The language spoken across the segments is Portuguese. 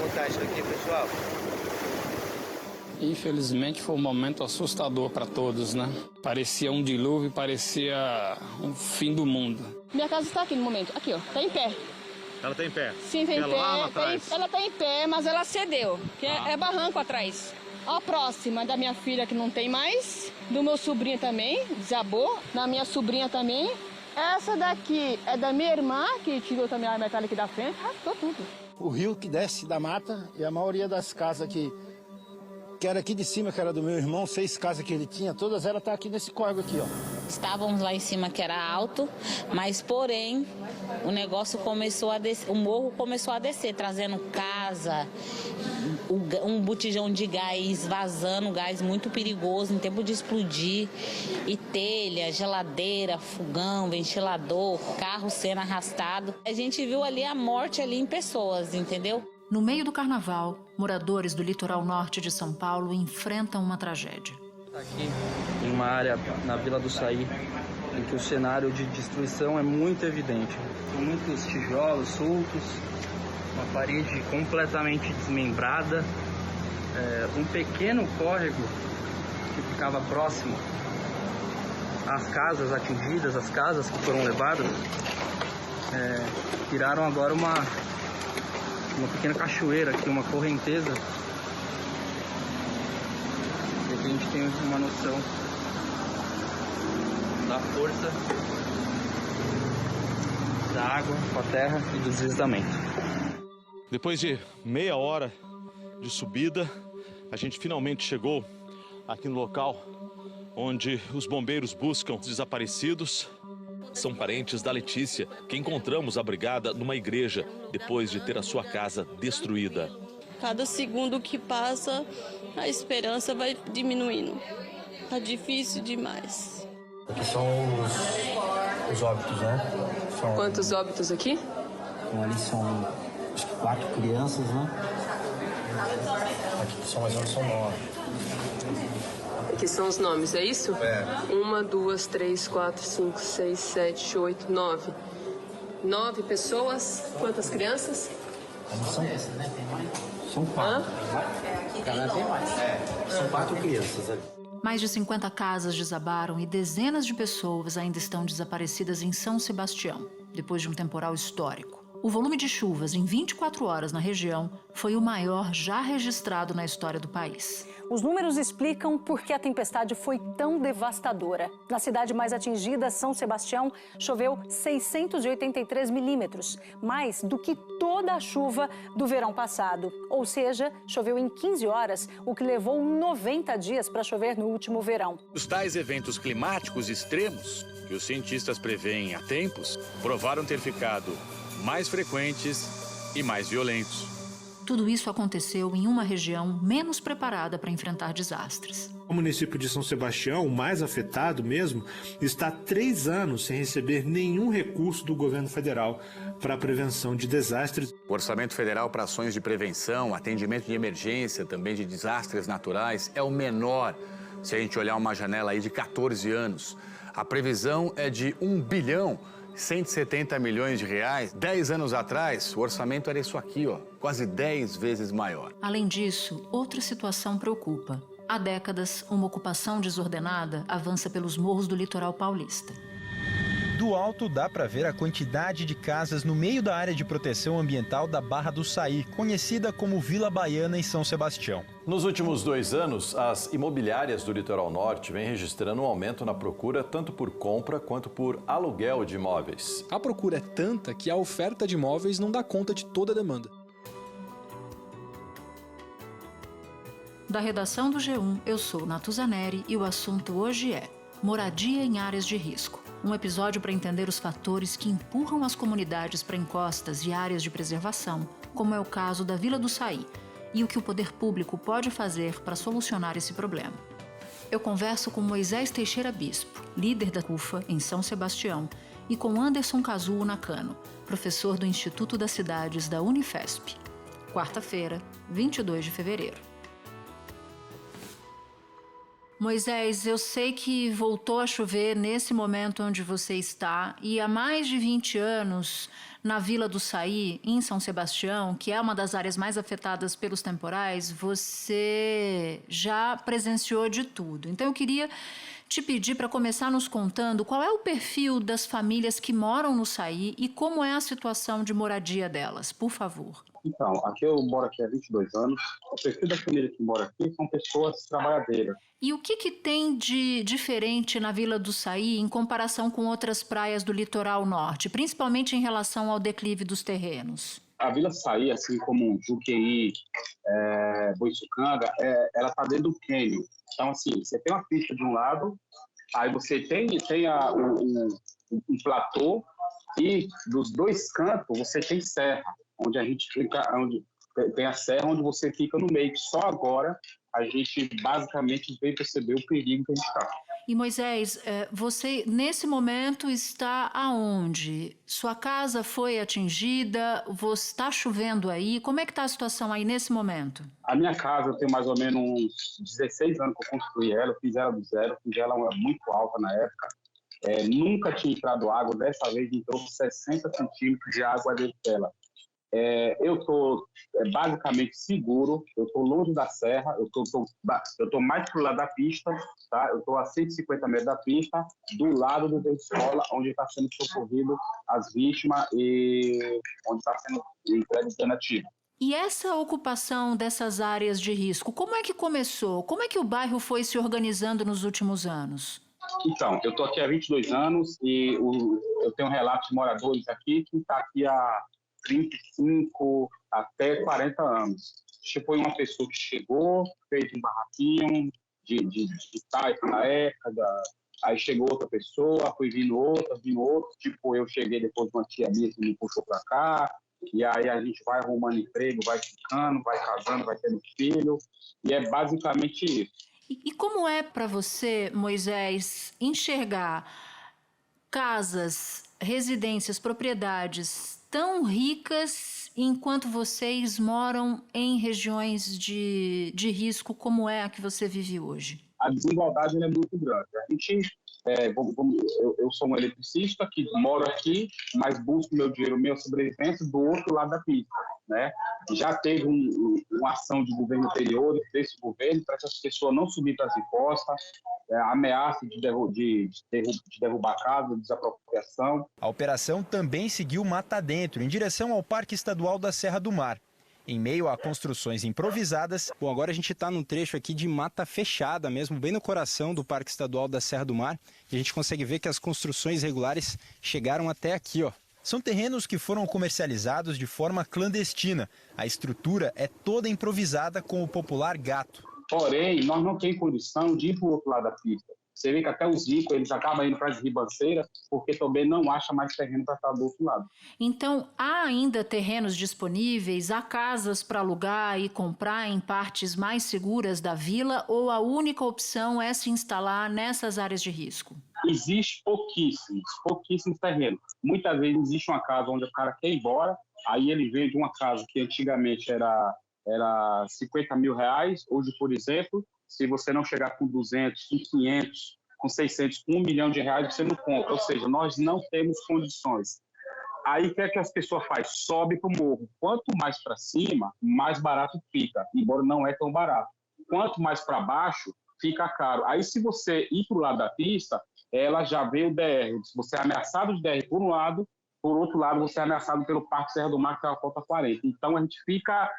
fantástico aqui, pessoal. Infelizmente foi um momento assustador para todos, né? Parecia um dilúvio, parecia um fim do mundo. Minha casa está aqui no momento, aqui ó, tá em pé. Ela tá em pé? Sim, tem em pé. Lá atrás? Ela tá em pé, mas ela cedeu, que é barranco atrás. A próxima da minha filha que não tem mais, do meu sobrinho também, desabou, da minha sobrinha também. Essa daqui é da minha irmã, que tirou também a metade aqui da frente, rastou tudo. O rio que desce da mata e a maioria das casas que era aqui de cima, que era do meu irmão, 6 casas que ele tinha, todas elas tá aqui nesse córrego aqui, ó. Estávamos lá em cima que era alto, mas porém o negócio começou a descer, o morro começou a descer, trazendo casa, um botijão de gás vazando, gás muito perigoso em tempo de explodir, e telha, geladeira, fogão, ventilador, carro sendo arrastado. A gente viu ali a morte ali em pessoas, entendeu? No meio do carnaval, moradores do litoral norte de São Paulo enfrentam uma tragédia. Aqui, em uma área na Vila do Saí, em que o cenário de destruição é muito evidente. São muitos tijolos soltos, uma parede completamente desmembrada, um pequeno córrego que ficava próximo às casas atingidas, as casas que foram levadas, viraram agora uma pequena cachoeira aqui, uma correnteza. E aqui a gente tem uma noção da força da água com a terra e do deslizamento. Depois de meia hora de subida, a gente finalmente chegou aqui no local onde os bombeiros buscam os desaparecidos. São parentes da Letícia, que encontramos abrigada numa igreja depois de ter a sua casa destruída. Cada segundo que passa, a esperança vai diminuindo. Tá difícil demais. Aqui são os óbitos, né? Quantos óbitos aqui? Então, ali são, acho que 4 crianças, né? Aqui são mais ou menos 9. Aqui são os nomes, é isso? 1, 2, 3, 4, 5, 6, 7, 8, 9. 9 pessoas. Quantas crianças? Não são esses, né? Tem mais? São 4. Cada tem mais. São 4 crianças ali. Mais de 50 casas desabaram e dezenas de pessoas ainda estão desaparecidas em São Sebastião, depois de um temporal histórico. O volume de chuvas em 24 horas na região foi o maior já registrado na história do país. Os números explicam por que a tempestade foi tão devastadora. Na cidade mais atingida, São Sebastião, choveu 683 milímetros, mais do que toda a chuva do verão passado. Ou seja, choveu em 15 horas, o que levou 90 dias para chover no último verão. Os tais eventos climáticos extremos, que os cientistas preveem há tempos, provaram ter ficado mais frequentes e mais violentos. Tudo isso aconteceu em uma região menos preparada para enfrentar desastres. O município de São Sebastião, o mais afetado mesmo, está há 3 anos sem receber nenhum recurso do governo federal para a prevenção de desastres. O orçamento federal para ações de prevenção, atendimento de emergência, também de desastres naturais, é o menor se a gente olhar uma janela aí de 14 anos. A previsão é de 1 bilhão 170 milhões de reais. 10 anos atrás, o orçamento era isso aqui, ó, quase 10 vezes maior. Além disso, outra situação preocupa. Há décadas, uma ocupação desordenada avança pelos morros do litoral paulista. Do alto dá para ver a quantidade de casas no meio da área de proteção ambiental da Barra do Saí, conhecida como Vila Baiana em São Sebastião. Nos últimos 2 anos, as imobiliárias do litoral norte vêm registrando um aumento na procura tanto por compra quanto por aluguel de imóveis. A procura é tanta que a oferta de imóveis não dá conta de toda a demanda. Da redação do G1, eu sou Natuza Neri e o assunto hoje é moradia em áreas de risco. Um episódio para entender os fatores que empurram as comunidades para encostas e áreas de preservação, como é o caso da Vila do Saí, e o que o poder público pode fazer para solucionar esse problema. Eu converso com Moisés Teixeira Bispo, líder da CUFA em São Sebastião, e com Anderson Kazuo Nakano, professor do Instituto das Cidades da Unifesp. Quarta-feira, 22 de fevereiro. Moisés, eu sei que voltou a chover nesse momento onde você está e há mais de 20 anos na Vila do Saí, em São Sebastião, que é uma das áreas mais afetadas pelos temporais, você já presenciou de tudo. Então eu queria te pedir para começar nos contando qual é o perfil das famílias que moram no Saí e como é a situação de moradia delas, por favor. Então, eu moro aqui há 22 anos. O perfil da família que mora aqui são pessoas trabalhadeiras. E o que tem de diferente na Vila do Saí em comparação com outras praias do litoral norte, principalmente em relação ao declive dos terrenos? A Vila Saí, assim como Juqueí, Boiçucanga, ela está dentro do cânion. Então, assim, você tem uma pista de um lado, aí você tem um platô, e dos dois cantos você tem serra, onde a gente fica, onde tem a serra onde você fica no meio. Só agora a gente basicamente veio perceber o perigo que a gente está. E Moisés, você nesse momento está aonde? Sua casa foi atingida? Está chovendo aí? Como é que está a situação aí nesse momento? A minha casa, eu tenho mais ou menos uns 16 anos que eu construí ela, eu fiz ela do zero, fiz ela muito alta na época. Nunca tinha entrado água, dessa vez entrou 60 centímetros de água dentro dela. Eu estou basicamente seguro, eu estou longe da serra, eu estou mais para o lado da pista, tá? Eu estou a 150 metros da pista, do lado da escola, onde está sendo socorrido as vítimas e onde está sendo entregue alternativo. E essa ocupação dessas áreas de risco, como é que começou? Como é que o bairro foi se organizando nos últimos anos? Então, eu estou aqui há 22 anos e eu tenho um relato de moradores aqui que está aqui há 35 até 40 anos. Foi uma pessoa que chegou, fez um barraquinho de taipa na época, aí chegou outra pessoa, foi vindo outra. Tipo, eu cheguei depois de uma tia minha que me puxou para cá, e aí a gente vai arrumando emprego, vai ficando, vai casando, vai tendo filho, e é basicamente isso. E como é para você, Moisés, enxergar casas, residências, propriedades tão ricas enquanto vocês moram em regiões de risco como é a que você vive hoje? A desigualdade é muito grande. A gente, eu sou um eletricista que moro aqui, mas busco meu dinheiro, minha sobrevivência do outro lado da pista, né? Já teve uma ação de governo anterior, desse governo, para essas pessoas não subirem para as encostas, ameaça de derrubar casa, desapropriação. A operação também seguiu mata dentro, em direção ao Parque Estadual da Serra do Mar. Em meio a construções improvisadas. Bom, agora a gente está num trecho aqui de mata fechada mesmo, bem no coração do Parque Estadual da Serra do Mar. E a gente consegue ver que as construções irregulares chegaram até aqui, ó. São terrenos que foram comercializados de forma clandestina. A estrutura é toda improvisada com o popular gato. Porém, nós não temos condição de ir para o outro lado da pista. Você vê que até os ricos, eles acabam indo para as ribanceiras, porque também não acha mais terreno para estar do outro lado. Então, há ainda terrenos disponíveis, há casas para alugar e comprar em partes mais seguras da vila, ou a única opção é se instalar nessas áreas de risco? Existe pouquíssimos terrenos. Muitas vezes existe uma casa onde o cara quer ir embora, aí ele vende uma casa que antigamente era 50 mil reais, hoje, por exemplo, se você não chegar com 200, com 500, com 600, com 1 milhão de reais, você não compra. Ou seja, nós não temos condições. Aí o que é que as pessoas fazem? Sobe para o morro. Quanto mais para cima, mais barato fica, embora não é tão barato. Quanto mais para baixo, fica caro. Aí se você ir para o lado da pista, ela já vê o DR. Se você é ameaçado de DR por um lado, por outro lado você é ameaçado pelo Parque Serra do Mar, que é a cota 40. Então a gente fica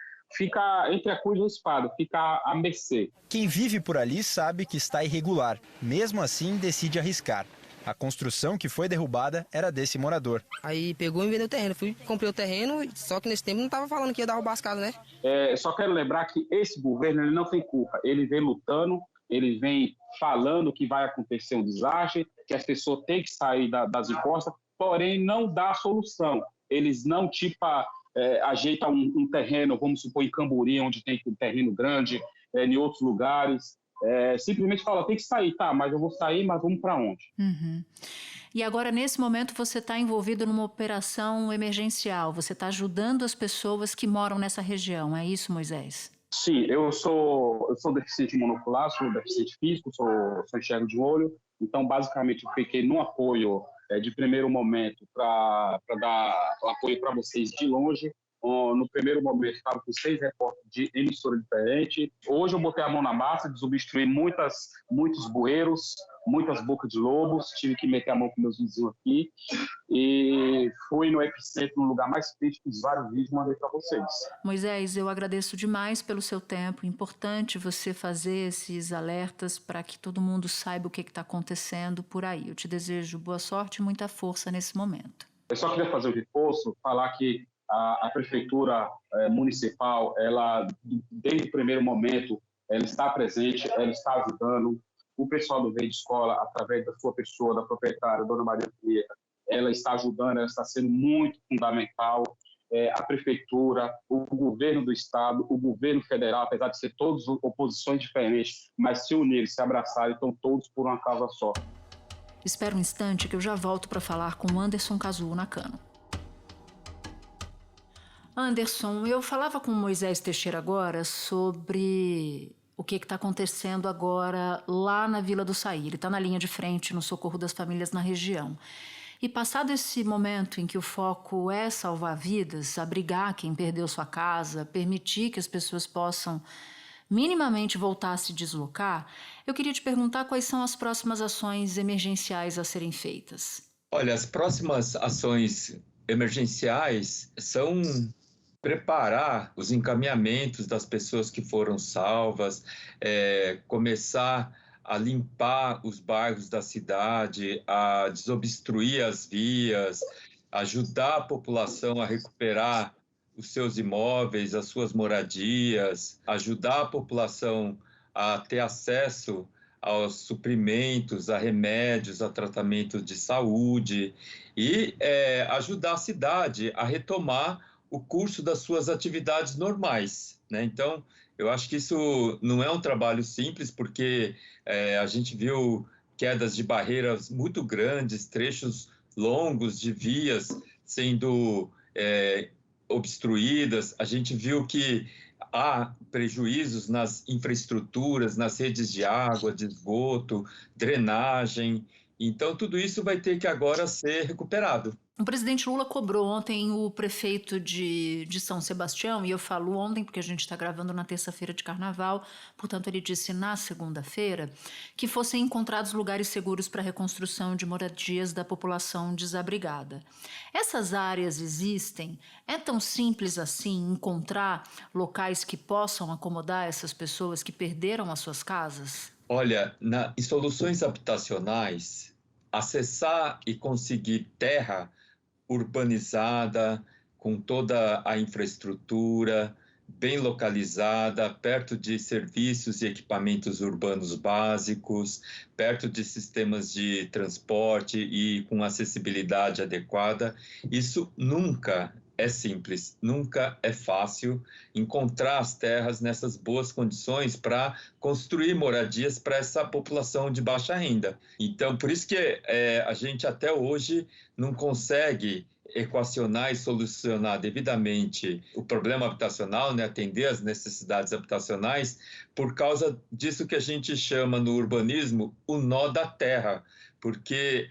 entre a cruz e a espada, fica à mercê. Quem vive por ali sabe que está irregular. Mesmo assim, decide arriscar. A construção que foi derrubada era desse morador. Aí pegou e vendeu o terreno. Comprei o terreno, só que nesse tempo não estava falando que ia derrubar as casas, né? Só quero lembrar que esse governo ele não tem culpa. Ele vem lutando, ele vem falando que vai acontecer um desastre, que as pessoas têm que sair das encostas, porém não dá solução. Eles não, ajeita um terreno, vamos supor, em Camburi, onde tem um terreno grande, em outros lugares. Simplesmente fala, tem que sair, tá, mas eu vou sair, mas vamos para onde? Uhum. E agora, nesse momento, você está envolvido numa operação emergencial, você está ajudando as pessoas que moram nessa região, é isso, Moisés? Sim, eu sou deficiente monocular, sou deficiente físico, sou enxergo de olho, então basicamente eu fiquei no apoio de primeiro momento para dar apoio para vocês de longe. No primeiro momento, estava com 6 repórteres de emissora diferente. Hoje eu botei a mão na massa, desobstruí muitos bueiros, muitas bocas de lobos, tive que meter a mão com meus vizinhos aqui e fui no epicentro, no lugar mais crítico, fiz vários vídeos e mandei para vocês. Moisés, eu agradeço demais pelo seu tempo. Importante você fazer esses alertas para que todo mundo saiba o que está acontecendo por aí. Eu te desejo boa sorte e muita força nesse momento. Eu só queria fazer um reforço, falar que a prefeitura municipal, ela, desde o primeiro momento, ela está presente, ela está ajudando. O pessoal do Verde Escola, através da sua pessoa, da proprietária, Dona Maria Prieta, ela está ajudando, ela está sendo muito fundamental. A prefeitura, o governo do estado, o governo federal, apesar de ser todas oposições diferentes, mas se unirem, se abraçarem, estão todos por uma causa só. Espera um instante que eu já volto para falar com o Anderson Casulo Nakano. Anderson, eu falava com o Moisés Teixeira agora sobre o que está acontecendo agora lá na Vila do Saí. Ele está na linha de frente no socorro das famílias na região. E passado esse momento em que o foco é salvar vidas, abrigar quem perdeu sua casa, permitir que as pessoas possam minimamente voltar a se deslocar, eu queria te perguntar quais são as próximas ações emergenciais a serem feitas. Olha, as próximas ações emergenciais são preparar os encaminhamentos das pessoas que foram salvas, começar a limpar os bairros da cidade, a desobstruir as vias, ajudar a população a recuperar os seus imóveis, as suas moradias, ajudar a população a ter acesso aos suprimentos, a remédios, a tratamento de saúde e ajudar a cidade a retomar o curso das suas atividades normais, né? Então, eu acho que isso não é um trabalho simples, porque a gente viu quedas de barreiras muito grandes, trechos longos de vias sendo obstruídas. A gente viu que há prejuízos nas infraestruturas, nas redes de água, de esgoto, drenagem. Então, tudo isso vai ter que agora ser recuperado. O presidente Lula cobrou ontem o prefeito de São Sebastião, e eu falo ontem porque a gente está gravando na terça-feira de carnaval, portanto ele disse na segunda-feira que fossem encontrados lugares seguros para a reconstrução de moradias da população desabrigada. Essas áreas existem? É tão simples assim encontrar locais que possam acomodar essas pessoas que perderam as suas casas? Olha, em soluções habitacionais, acessar e conseguir terra urbanizada, com toda a infraestrutura, bem localizada, perto de serviços e equipamentos urbanos básicos, perto de sistemas de transporte e com acessibilidade adequada, isso nunca é simples, nunca é fácil encontrar as terras nessas boas condições para construir moradias para essa população de baixa renda. Então, por isso que a gente até hoje não consegue equacionar e solucionar devidamente o problema habitacional, né, atender às necessidades habitacionais, por causa disso que a gente chama no urbanismo o nó da terra, porque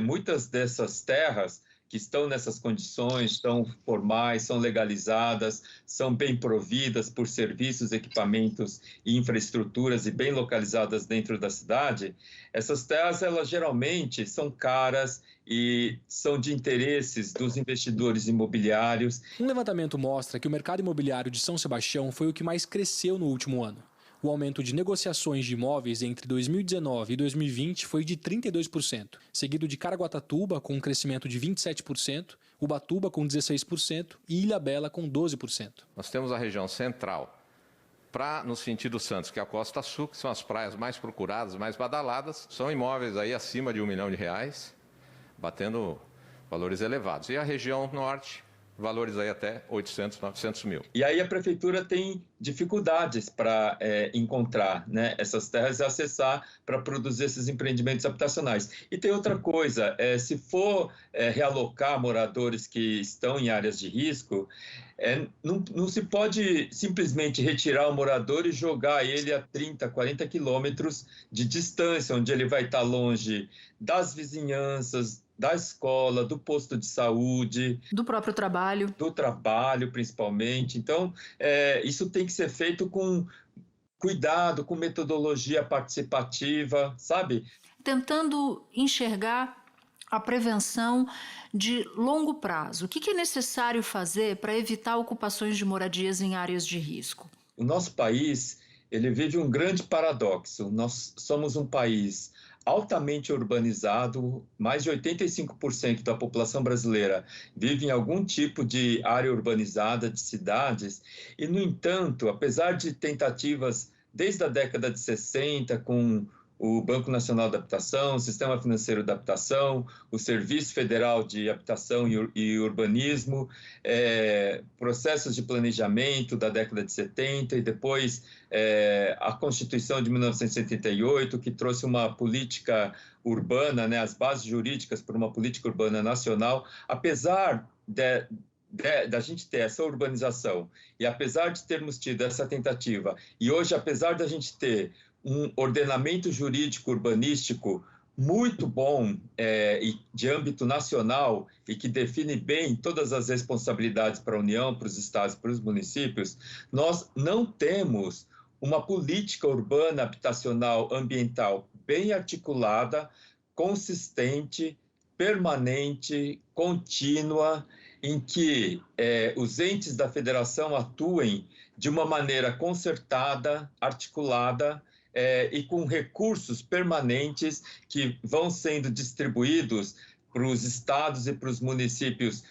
muitas dessas terras que estão nessas condições, estão formais, são legalizadas, são bem providas por serviços, equipamentos e infraestruturas e bem localizadas dentro da cidade, essas terras, elas geralmente são caras e são de interesses dos investidores imobiliários. Um levantamento mostra que o mercado imobiliário de São Sebastião foi o que mais cresceu no último ano. O aumento de negociações de imóveis entre 2019 e 2020 foi de 32%, seguido de Caraguatatuba com um crescimento de 27%, Ubatuba com 16% e Ilhabela com 12%. Nós temos a região central, no sentido Santos, que é a Costa Sul, que são as praias mais procuradas, mais badaladas, são imóveis aí acima de R$1 milhão, batendo valores elevados. E a região norte, valores aí até 800, 900 mil. E aí a prefeitura tem dificuldades para encontrar, né, essas terras e acessar para produzir esses empreendimentos habitacionais. E tem outra coisa, se for realocar moradores que estão em áreas de risco, não se pode simplesmente retirar o morador e jogar ele a 30, 40 quilômetros de distância, onde ele vai estar longe das vizinhanças, da escola, do posto de saúde. Do próprio trabalho. Do trabalho, principalmente. Então, isso tem que ser feito com cuidado, com metodologia participativa, sabe? Tentando enxergar a prevenção de longo prazo. O que é necessário fazer para evitar ocupações de moradias em áreas de risco? O nosso país, ele vive um grande paradoxo. Nós somos um país altamente urbanizado, mais de 85% da população brasileira vive em algum tipo de área urbanizada, de cidades, e, no entanto, apesar de tentativas desde a década de 60, com o Banco Nacional de Habitação, o Sistema Financeiro de Habitação, o Serviço Federal de Habitação e Urbanismo, processos de planejamento da década de 70 e depois a Constituição de 1978, que trouxe uma política urbana, né, as bases jurídicas para uma política urbana nacional. Apesar da gente ter essa urbanização e apesar de termos tido essa tentativa, e hoje, apesar da gente ter um ordenamento jurídico urbanístico muito bom e de âmbito nacional e que define bem todas as responsabilidades para a União, para os estados, para os municípios, nós não temos uma política urbana, habitacional, ambiental bem articulada, consistente, permanente, contínua, em que os entes da federação atuem de uma maneira concertada, articulada, e com recursos permanentes que vão sendo distribuídos para os estados e para os municípios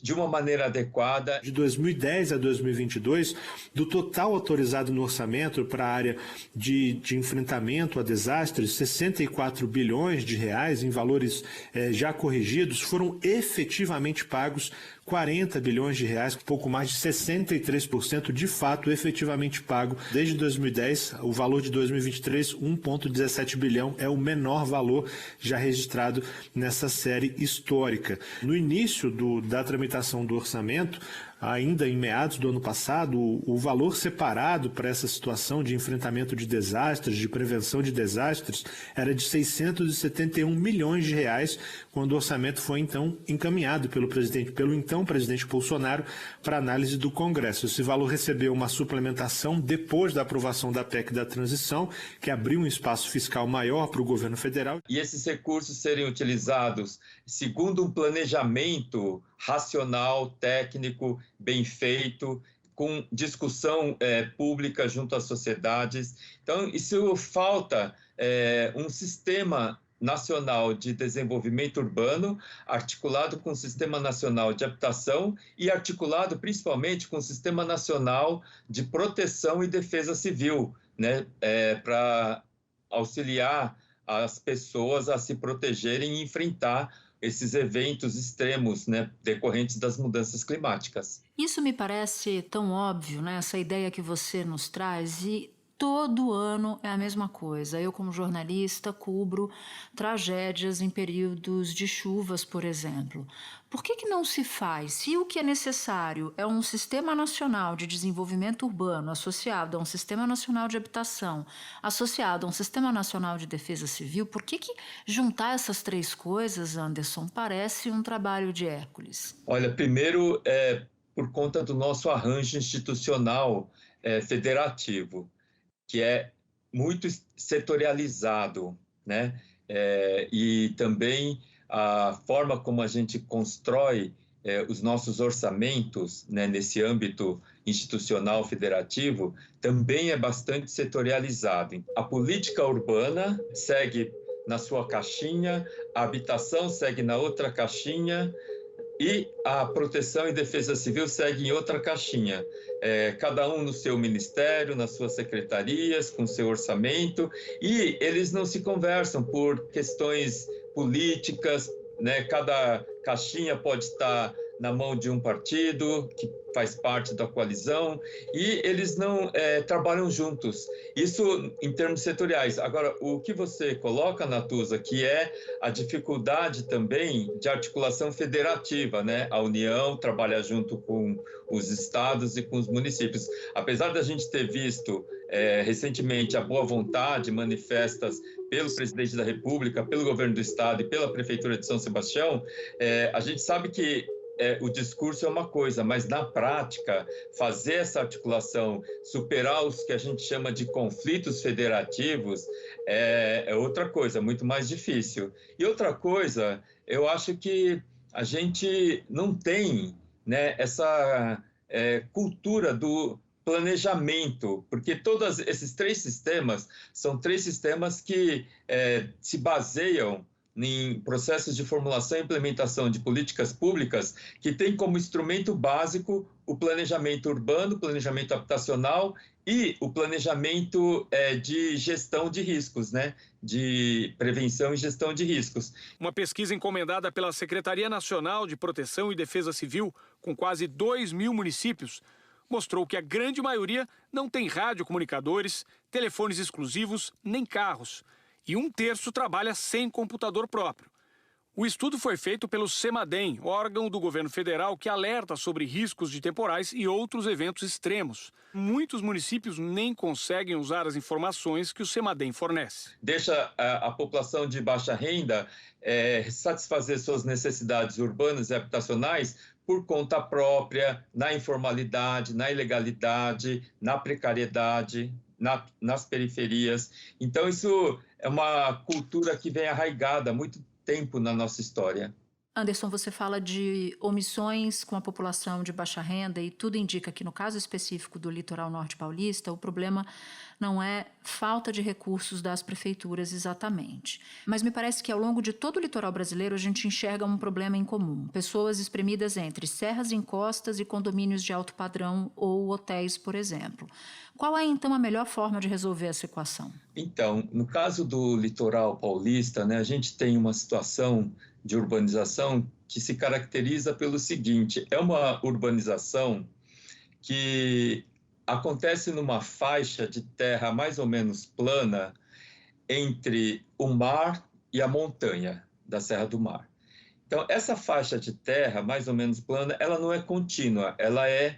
de uma maneira adequada. De 2010 a 2022, do total autorizado no orçamento para a área de enfrentamento a desastres, 64 bilhões de reais em valores já corrigidos foram efetivamente pagos 40 bilhões de reais, pouco mais de 63% de fato efetivamente pago. Desde 2010, o valor de 2023, 1,17 bilhão, é o menor valor já registrado nessa série histórica. No início da tramitação do orçamento, ainda em meados do ano passado, o valor separado para essa situação de enfrentamento de desastres, de prevenção de desastres, era de 671 milhões de reais, quando o orçamento foi então encaminhado pelo então presidente Bolsonaro para análise do Congresso. Esse valor recebeu uma suplementação depois da aprovação da PEC da transição, que abriu um espaço fiscal maior para o governo federal. E esses recursos serem utilizados segundo um planejamento racional, técnico, bem feito, com discussão pública junto às sociedades. Então, isso falta um sistema nacional de desenvolvimento urbano, articulado com o Sistema Nacional de Habitação e articulado principalmente com o Sistema Nacional de Proteção e Defesa Civil, né, para auxiliar as pessoas a se protegerem e enfrentar esses eventos extremos, né, decorrentes das mudanças climáticas. Isso me parece tão óbvio, né, essa ideia que você nos traz, e todo ano é a mesma coisa. Eu, como jornalista, cubro tragédias em períodos de chuvas, por exemplo. Por que não se faz? Se o que é necessário é um sistema nacional de desenvolvimento urbano associado a um sistema nacional de habitação, associado a um sistema nacional de defesa civil, por que juntar essas três coisas, Anderson, parece um trabalho de Hércules? Olha, primeiro, por conta do nosso arranjo institucional federativo, que é muito setorializado, né? E também a forma como a gente constrói os nossos orçamentos, né, nesse âmbito institucional federativo também é bastante setorializado. A política urbana segue na sua caixinha, a habitação segue na outra caixinha, e a proteção e defesa civil seguem em outra caixinha, cada um no seu ministério, nas suas secretarias, com seu orçamento, e eles não se conversam por questões políticas, né? Cada caixinha pode estar na mão de um partido que faz parte da coalizão, e eles não trabalham juntos. Isso em termos setoriais. Agora, o que você coloca, Natuza, que é a dificuldade também de articulação federativa, né? A União trabalha junto com os estados e com os municípios. Apesar da gente ter visto recentemente a boa vontade manifestas pelo presidente da República, pelo governo do estado e pela prefeitura de São Sebastião, a gente sabe que o discurso é uma coisa, mas na prática, fazer essa articulação, superar os que a gente chama de conflitos federativos, é outra coisa, muito mais difícil. E outra coisa, eu acho que a gente não tem, né, essa cultura do planejamento, porque todos esses 3 sistemas são 3 sistemas que se baseiam em processos de formulação e implementação de políticas públicas que tem como instrumento básico o planejamento urbano, o planejamento habitacional e o planejamento de gestão de riscos, né? De prevenção e gestão de riscos. Uma pesquisa encomendada pela Secretaria Nacional de Proteção e Defesa Civil, com quase 2.000 municípios, mostrou que a grande maioria não tem radiocomunicadores, telefones exclusivos nem carros. E 1/3 trabalha sem computador próprio. O estudo foi feito pelo CEMADEM, órgão do governo federal que alerta sobre riscos de temporais e outros eventos extremos. Muitos municípios nem conseguem usar as informações que o CEMADEM fornece. Deixa a população de baixa renda satisfazer suas necessidades urbanas e habitacionais por conta própria, na informalidade, na ilegalidade, na precariedade, nas periferias. Então, isso é uma cultura que vem arraigada há muito tempo na nossa história. Anderson, você fala de omissões com a população de baixa renda e tudo indica que, no caso específico do litoral norte paulista, o problema não é falta de recursos das prefeituras exatamente. Mas me parece que ao longo de todo o litoral brasileiro a gente enxerga um problema em comum. Pessoas espremidas entre serras e encostas e condomínios de alto padrão ou hotéis, por exemplo. Qual é, então, a melhor forma de resolver essa equação? Então, no caso do litoral paulista, né, a gente tem uma situação de urbanização que se caracteriza pelo seguinte: é uma urbanização que acontece numa faixa de terra mais ou menos plana entre o mar e a montanha da Serra do Mar. Então, essa faixa de terra mais ou menos plana, ela não é contínua, ela é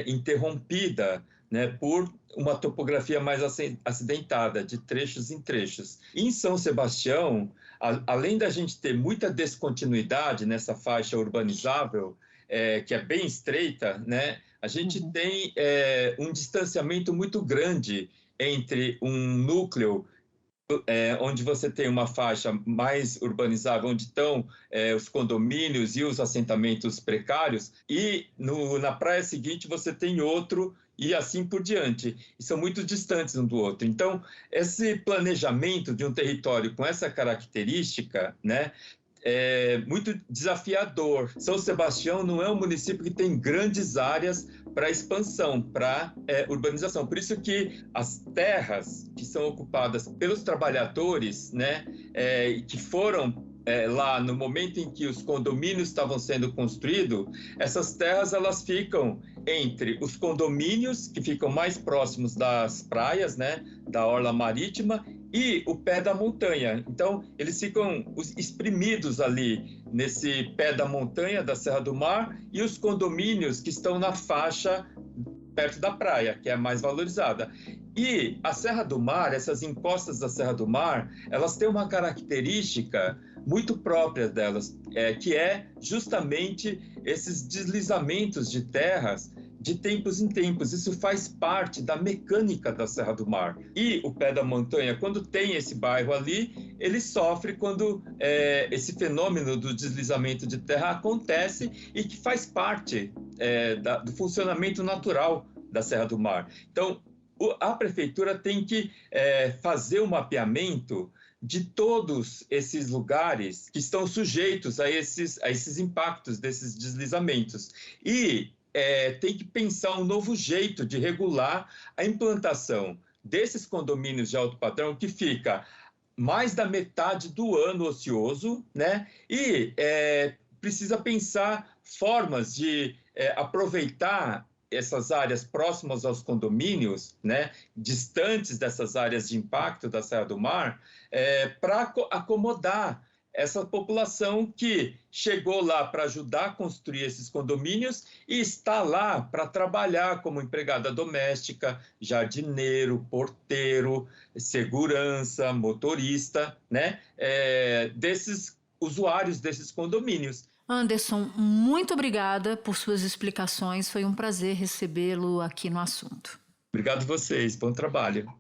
interrompida, né, por uma topografia mais acidentada, de trechos em trechos. Em São Sebastião, além da gente ter muita descontinuidade nessa faixa urbanizável, que é bem estreita, né, a gente tem um distanciamento muito grande entre um núcleo onde você tem uma faixa mais urbanizável, onde estão os condomínios e os assentamentos precários, e na praia seguinte você tem outro, e assim por diante. E são muito distantes um do outro. Então, esse planejamento de um território com essa característica, né, é muito desafiador. São Sebastião não é um município que tem grandes áreas para expansão, para urbanização. Por isso que as terras que são ocupadas pelos trabalhadores, né, que foram lá no momento em que os condomínios estavam sendo construídos, essas terras elas ficam entre os condomínios que ficam mais próximos das praias, né, da orla marítima, e o pé da montanha. Então, eles ficam espremidos ali nesse pé da montanha da Serra do Mar, e os condomínios que estão na faixa perto da praia, que é a mais valorizada. E a Serra do Mar, essas encostas da Serra do Mar, elas têm uma característica muito própria delas, que é justamente esses deslizamentos de terras de tempos em tempos. Isso faz parte da mecânica da Serra do Mar. E o pé da montanha, quando tem esse bairro ali, ele sofre quando esse fenômeno do deslizamento de terra acontece, e que faz parte do funcionamento natural da Serra do Mar. Então, a prefeitura tem que fazer um mapeamento de todos esses lugares que estão sujeitos a esses impactos desses deslizamentos. E tem que pensar um novo jeito de regular a implantação desses condomínios de alto padrão, que fica mais da metade do ano ocioso, né? E precisa pensar formas de aproveitar essas áreas próximas aos condomínios, né, distantes dessas áreas de impacto da Serra do Mar, para acomodar essa população que chegou lá para ajudar a construir esses condomínios e está lá para trabalhar como empregada doméstica, jardineiro, porteiro, segurança, motorista, né? Desses usuários desses condomínios. Anderson, muito obrigada por suas explicações. Foi um prazer recebê-lo aqui no Assunto. Obrigado a vocês. Bom trabalho.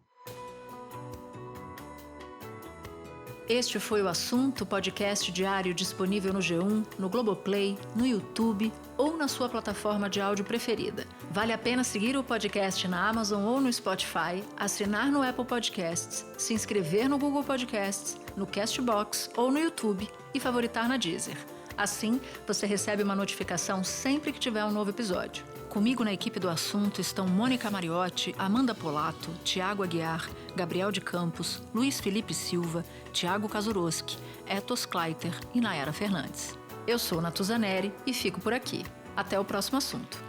Este foi o Assunto, podcast diário disponível no G1, no Globoplay, no YouTube ou na sua plataforma de áudio preferida. Vale a pena seguir o podcast na Amazon ou no Spotify, assinar no Apple Podcasts, se inscrever no Google Podcasts, no Castbox ou no YouTube e favoritar na Deezer. Assim, você recebe uma notificação sempre que tiver um novo episódio. Comigo na equipe do Assunto estão Mônica Mariotti, Amanda Polato, Tiago Aguiar, Gabriel de Campos, Luiz Felipe Silva, Tiago Kazuroski, Etos Kleiter e Nayara Fernandes. Eu sou Natuzaneri e fico por aqui. Até o próximo Assunto.